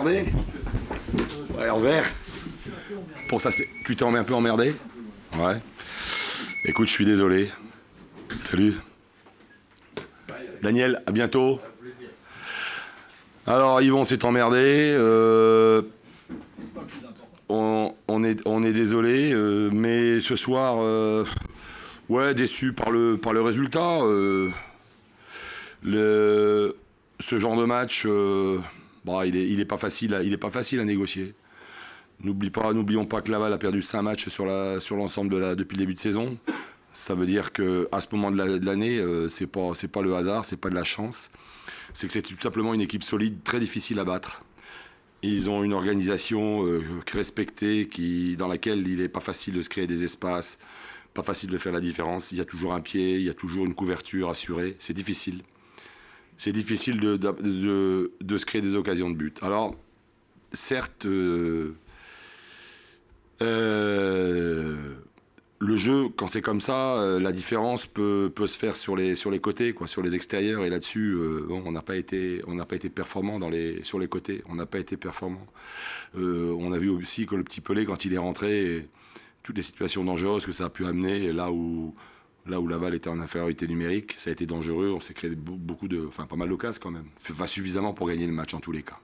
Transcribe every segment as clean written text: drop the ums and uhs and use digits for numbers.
emmerdé? Ouais, en vert. Pour ça, tu t'es un peu emmerdé? Ouais. Écoute, je suis désolé. Salut. Daniel, à bientôt. Alors, Yvon s'est emmerdé. On est désolé, mais ce soir, ouais, déçu par le résultat. Ce genre de match, il est pas facile à négocier. N'oublions pas que Laval a perdu 5 matchs sur l'ensemble depuis le début de saison. Ça veut dire qu'à ce moment de l'année, c'est pas le hasard, c'est pas de la chance. C'est que c'est tout simplement une équipe solide, très difficile à battre. Ils ont une organisation respectée dans laquelle il n'est pas facile de se créer des espaces, pas facile de faire la différence. Il y a toujours un pied, il y a toujours une couverture assurée. C'est difficile. C'est difficile de se créer des occasions de but. Alors, certes, le jeu, quand c'est comme ça, la différence peut se faire sur les côtés, quoi, sur les extérieurs. Et là-dessus, on n'a pas été performant sur les côtés. On n'a pas été performant. On a vu aussi que le petit Pelé, quand il est rentré, toutes les situations dangereuses que ça a pu amener, là où Laval était en infériorité numérique, ça a été dangereux. On s'est créé pas mal d'occasions quand même. Pas suffisamment pour gagner le match en tous les cas.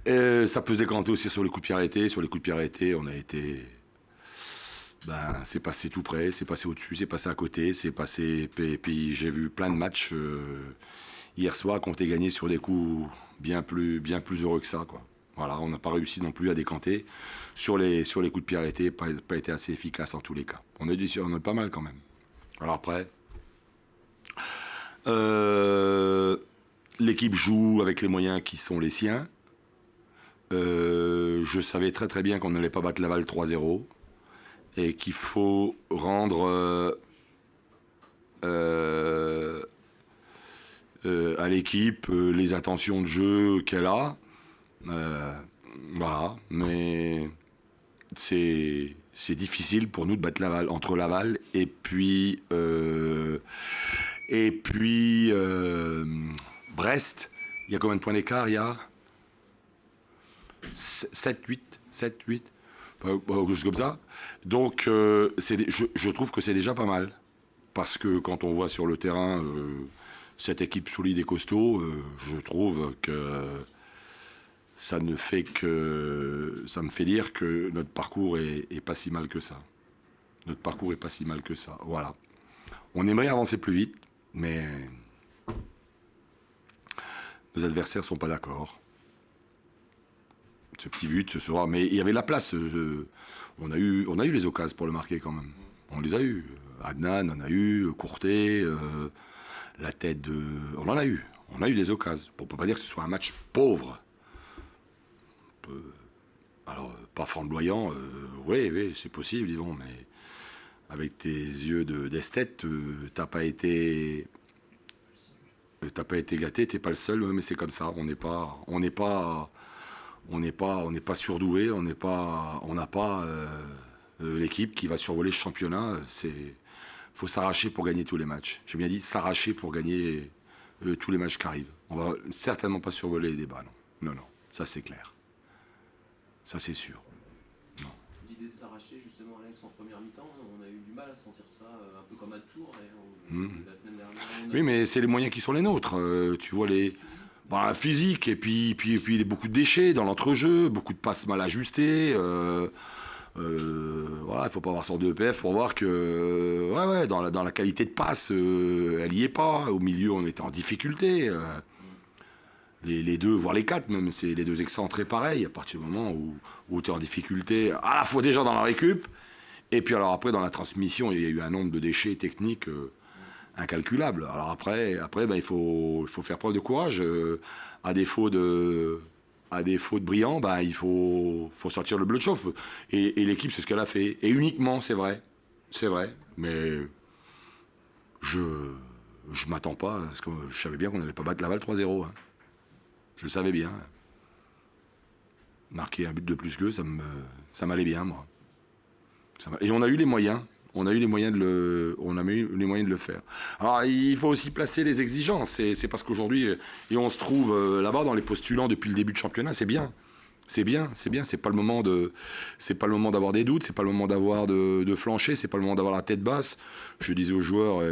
Et ça peut se décanter aussi sur les coups de pied arrêtés. Sur les coups de pied arrêtés, on a été... c'est passé tout près, c'est passé au-dessus, c'est passé à côté, c'est passé... Et puis j'ai vu plein de matchs hier soir qui ont été gagnés sur des coups bien plus heureux que ça, quoi. Voilà, on n'a pas réussi non plus à décanter sur les coups de pied arrêtés, pas été assez efficace en tous les cas. On est pas mal quand même. Alors après, l'équipe joue avec les moyens qui sont les siens. Je savais très très bien qu'on n'allait pas battre Laval 3-0 et qu'il faut rendre à l'équipe les intentions de jeu qu'elle a. Voilà, mais c'est difficile pour nous de battre Laval, entre Laval et puis Brest. Il y a combien de points d'écart? Il y a 7, 8, quelque chose comme ça. Donc je trouve que c'est déjà pas mal, parce que quand on voit sur le terrain cette équipe solide et costaud, je trouve que ça me fait dire que notre parcours est pas si mal que ça. Notre parcours est pas si mal que ça. Voilà. On aimerait avancer plus vite, mais nos adversaires sont pas d'accord. Ce petit but ce soir, mais il y avait la place. On a eu les occasions pour le marquer quand même. On les a eu. Adnan en a eu, Courtet, la tête de... On en a eu. On a eu des occasions. On ne peut pas dire que ce soit un match pauvre. Alors, pas flamboyant, oui, c'est possible, Yvon, mais avec tes yeux d'esthète, t'as pas été gâté, t'es pas le seul, mais c'est comme ça. On n'est pas surdoué, on n'a pas l'équipe qui va survoler ce championnat. Faut s'arracher pour gagner tous les matchs. J'ai bien dit s'arracher pour gagner tous les matchs qui arrivent. On va certainement pas survoler les débats, non, ça c'est clair. Ça c'est sûr. Non. L'idée de s'arracher justement, Alex, en première mi-temps, on a eu du mal à sentir ça, un peu comme à Tours, la semaine dernière. Oui, mais c'est les moyens qui sont les nôtres. Tu vois physique, et puis il y a beaucoup de déchets dans l'entrejeu, beaucoup de passes mal ajustées. Voilà, il faut pas avoir 102 EPF pour voir que dans la qualité de passe, elle y est pas. Au milieu, on était en difficulté. Les deux, voire les quatre même, c'est les deux excentrés pareil. À partir du moment où tu es en difficulté, à la fois déjà dans la récup, et puis alors après dans la transmission, il y a eu un nombre de déchets techniques incalculable. Alors après il faut faire preuve de courage. À défaut de brillant, il faut sortir le bleu de chauffe. Et l'équipe, c'est ce qu'elle a fait. Et uniquement, c'est vrai. Mais je m'attends pas, parce que je savais bien qu'on n'allait pas battre Laval 3-0. Hein. Je le savais bien. Marquer un but de plus qu'eux, ça m'allait bien, moi. Et on a eu les moyens. On a eu les moyens de le faire. Alors, il faut aussi placer les exigences. C'est parce qu'aujourd'hui, et on se trouve là-bas dans les postulants depuis le début de championnat, c'est bien. C'est bien. C'est pas le moment d'avoir des doutes, c'est pas le moment d'avoir de flancher, c'est pas le moment d'avoir la tête basse. Je disais aux joueurs,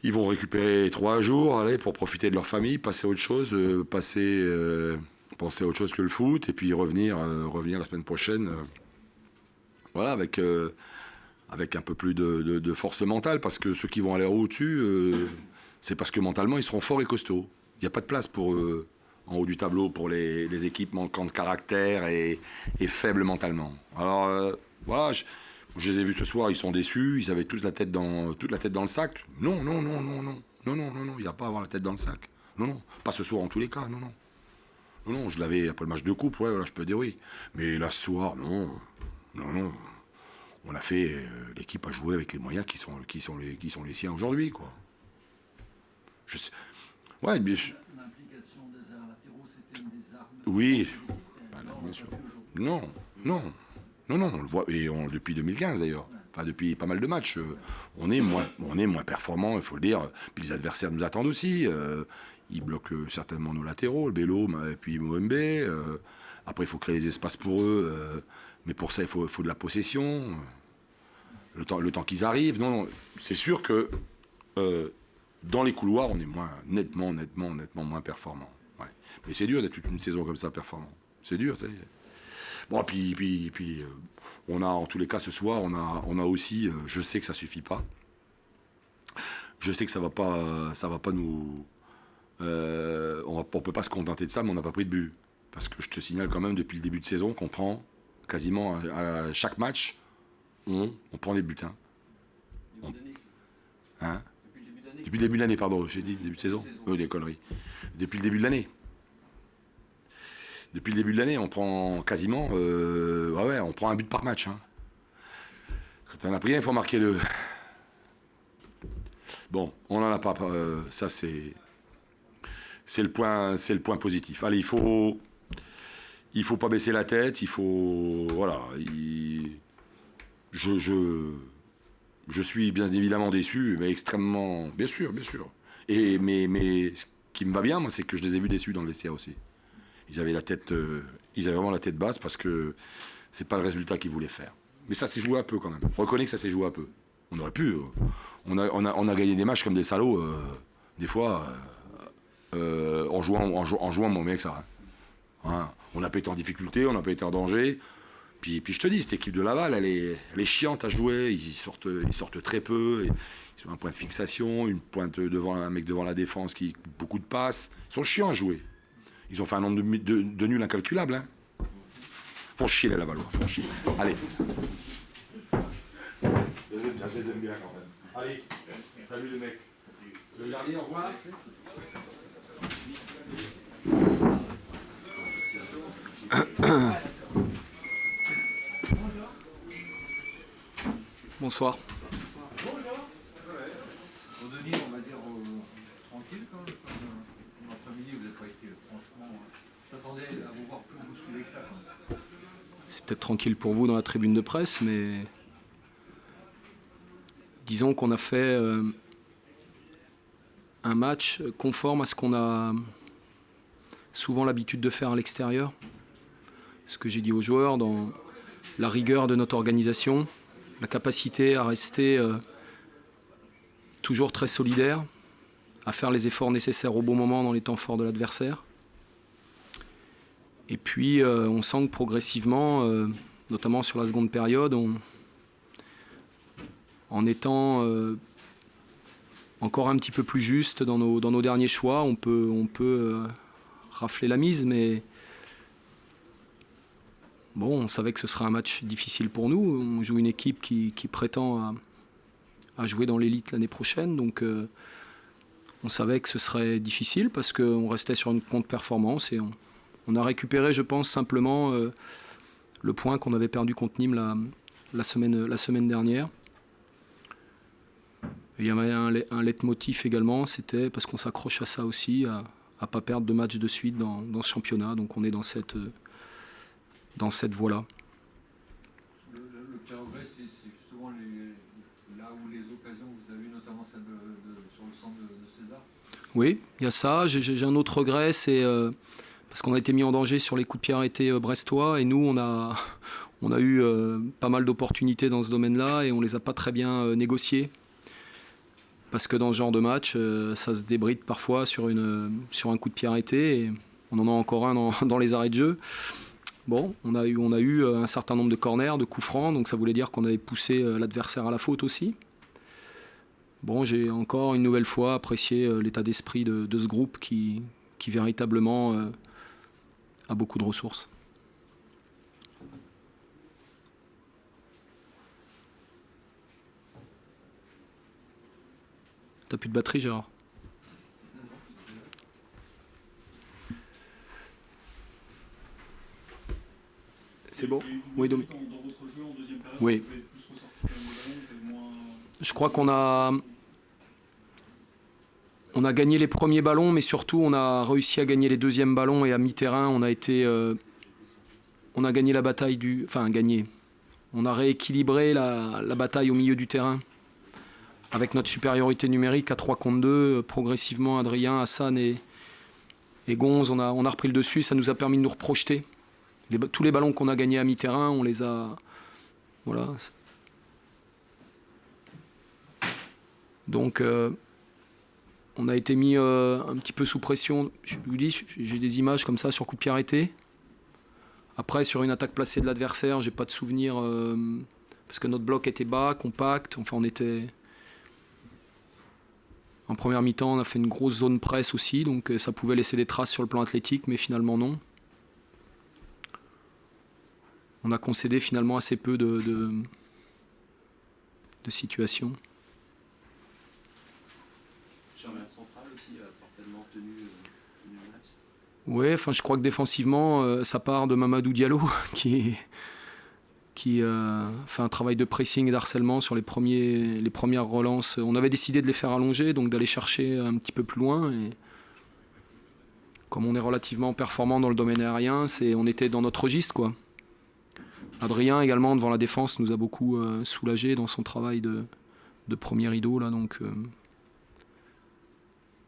ils vont récupérer 3 jours, allez, pour profiter de leur famille, passer à autre chose, penser à autre chose que le foot, et puis revenir la semaine prochaine, voilà, avec un peu plus de force mentale, parce que ceux qui vont aller au-dessus, c'est parce que mentalement, ils seront forts et costauds. Il n'y a pas de place pour eux en haut du tableau pour les équipes manquant de caractère et faibles mentalement. Alors, voilà, je les ai vus ce soir, ils sont déçus, ils avaient toute la tête dans le sac. Non, il n'y a pas à avoir la tête dans le sac. Non, pas ce soir en tous les cas, non, je l'avais après le match de coupe, ouais, voilà, je peux dire oui. Mais là, ce soir, non. On a fait, l'équipe a joué avec les moyens qui sont les siens aujourd'hui, quoi. Je sais. Ouais, bien sûr. L'implication des arts latéraux, c'était une des armes. Oui. Bien sûr. Non, on le voit, et depuis 2015 d'ailleurs. Enfin, depuis pas mal de matchs, on est moins performant, il faut le dire. Puis les adversaires nous attendent aussi. Ils bloquent certainement nos latéraux, le Bello et puis Moembe. Après, il faut créer les espaces pour eux. Mais pour ça, il faut de la possession. Le temps qu'ils arrivent. Non, c'est sûr que dans les couloirs, on est nettement moins performant. Ouais. Mais c'est dur d'être toute une saison comme ça performant. C'est dur, tu sais. Bon, puis on a, en tous les cas, ce soir, on a aussi, je sais que ça suffit pas. Je sais que ça va pas nous... on peut pas se contenter de ça, mais on n'a pas pris de but. Parce que je te signale quand même, depuis le début de saison, qu'on prend quasiment à chaque match, on prend des buts. Hein. Depuis le début de l'année, pardon, j'ai dit début de saison. Oui, des conneries. Depuis le début de l'année. Depuis le début de l'année, on prend quasiment... on prend un but par match. Hein. Quand on a pris un, il faut marquer le... Bon, on n'en a pas... ça, c'est le point positif. Allez, il faut pas baisser la tête, il faut... Voilà. Je suis bien évidemment déçu, mais extrêmement... Bien sûr. Mais ce qui me va bien, moi, c'est que je les ai vus déçus dans le vestiaire aussi. Ils avaient vraiment la tête basse parce que c'est pas le résultat qu'ils voulaient faire. Mais ça s'est joué un peu quand même. On reconnaît que ça s'est joué un peu. On aurait pu. On a gagné des matchs comme des salauds, des fois, en jouant moins bien que ça. Hein. On n'a pas été en difficulté, on n'a pas été en danger. Puis je te dis, cette équipe de Laval, elle est chiante à jouer. Ils sortent très peu. Ils ont un point de fixation, une pointe devant un mec devant la défense qui coupe beaucoup de passes. Ils sont chiants à jouer. Ils ont fait un nombre de nuls incalculable. Hein. Font chier les Lavallois, font chier. Allez. Je les aime bien quand même. Allez, salut les mecs. Le gardien, au revoir. Bonsoir. Denis, on va dire tranquille quand même. En après-midi, vous n'avez pas été franchement. S'attendait à vous voir plus bousculé que ça. C'est peut-être tranquille pour vous dans la tribune de presse, mais disons qu'on a fait un match conforme à ce qu'on a souvent l'habitude de faire à l'extérieur. Ce que j'ai dit aux joueurs, dans la rigueur de notre organisation, la capacité à rester toujours très solidaire, à faire les efforts nécessaires au bon moment dans les temps forts de l'adversaire. Et puis on sent que progressivement, notamment sur la seconde période, en étant encore un petit peu plus juste dans nos derniers choix, on peut rafler la mise, mais bon, on savait que ce serait un match difficile pour nous. On joue une équipe qui prétend à jouer dans l'élite l'année prochaine, donc on savait que ce serait difficile parce qu'on restait sur une contre-performance et on a récupéré, je pense, simplement le point qu'on avait perdu contre Nîmes la semaine dernière. Et il y avait un leitmotiv également, c'était parce qu'on s'accroche à ça aussi, à ne pas perdre de matchs de suite dans ce championnat. Donc on est dans cette voie-là. Le progrès, c'est justement César. Oui, il y a ça. J'ai un autre regret, c'est parce qu'on a été mis en danger sur les coups de pied arrêtés brestois, et nous, on a eu pas mal d'opportunités dans ce domaine-là, et on les a pas très bien négociées. Parce que dans ce genre de match, ça se débride parfois sur un coup de pied arrêté, et on en a encore un dans les arrêts de jeu. Bon, on a eu un certain nombre de corners, de coups francs, donc ça voulait dire qu'on avait poussé l'adversaire à la faute aussi. Bon, j'ai encore une nouvelle fois apprécié l'état d'esprit de ce groupe qui véritablement a beaucoup de ressources. T'as plus de batterie, Gérard? C'est bon? Oui, Dominique. Dans votre jeu en deuxième période, oui. vous avez plus ressorti quand même le ballon, moins... Je crois qu'on a gagné les premiers ballons, mais surtout on a réussi à gagner les deuxièmes ballons, et à mi-terrain, on a gagné la bataille gagné. On a rééquilibré la bataille au milieu du terrain. Avec notre supériorité numérique à 3 contre 2, progressivement, Adrien, Hassan et Gonze, on a repris le dessus, ça nous a permis de nous reprojeter. Tous les ballons qu'on a gagnés à mi-terrain, on les a... Voilà. Donc, on a été mis un petit peu sous pression. Je vous dis, j'ai des images comme ça sur coup de pied arrêté. Après, sur une attaque placée de l'adversaire, j'ai pas de souvenir, parce que notre bloc était bas, compact. Enfin, on était... En première mi-temps, on a fait une grosse zone presse aussi, donc ça pouvait laisser des traces sur le plan athlétique, mais finalement non. On a concédé finalement assez peu de situations. Charnière centrale aussi a parfaitement tenu le match. Oui, enfin, je crois que défensivement, ça part de Mamadou Diallo qui fait un travail de pressing et d'harcèlement sur les premières relances. On avait décidé de les faire allonger, donc d'aller chercher un petit peu plus loin. Et comme on est relativement performant dans le domaine aérien, on était dans notre registre, quoi. Adrien également devant la défense nous a beaucoup soulagé dans son travail de premier rideau là, donc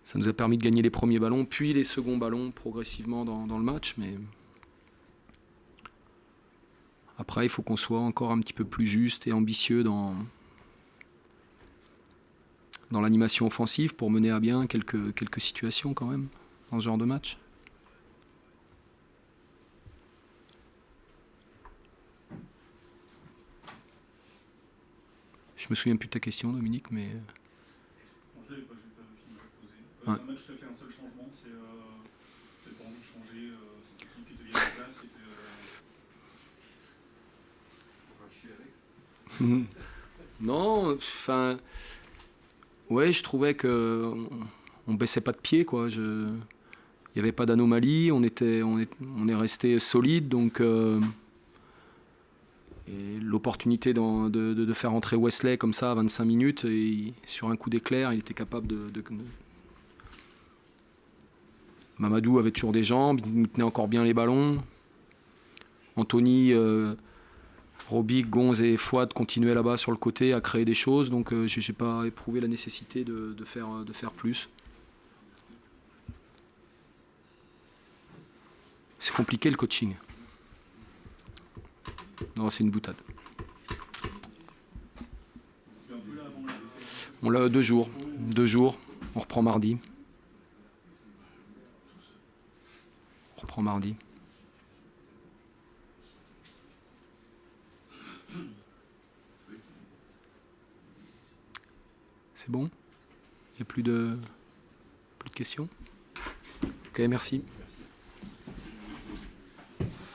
ça nous a permis de gagner les premiers ballons, puis les seconds ballons progressivement dans le match. Mais après, il faut qu'on soit encore un petit peu plus juste et ambitieux dans l'animation offensive pour mener à bien quelques situations quand même dans ce genre de match. Je me souviens plus de ta question, Dominique, mais... Non, je n'avais pas fini de la poser. Ouais. C'est un match qui a fait un seul changement, c'est peut-être pas envie de changer cette équipe qui devient en place, qui était... Pour faire chier Alex. Non, enfin... Ouais, je trouvais que on baissait pas de pied, quoi. Il n'y avait pas d'anomalie, on est resté solide, donc... Et l'opportunité de faire entrer Wesley comme ça à 25 minutes, et sur un coup d'éclair, il était capable de... Mamadou avait toujours des jambes, il nous tenait encore bien les ballons. Anthony, Robic, Gonze et Fouad continuaient là-bas sur le côté à créer des choses, donc j'ai pas éprouvé la nécessité de faire plus. C'est compliqué le coaching. Non, c'est une boutade. C'est un peu là avant la... On l'a 2 jours. 2 jours. On reprend mardi. C'est bon? Il n'y a plus de questions? Ok, merci.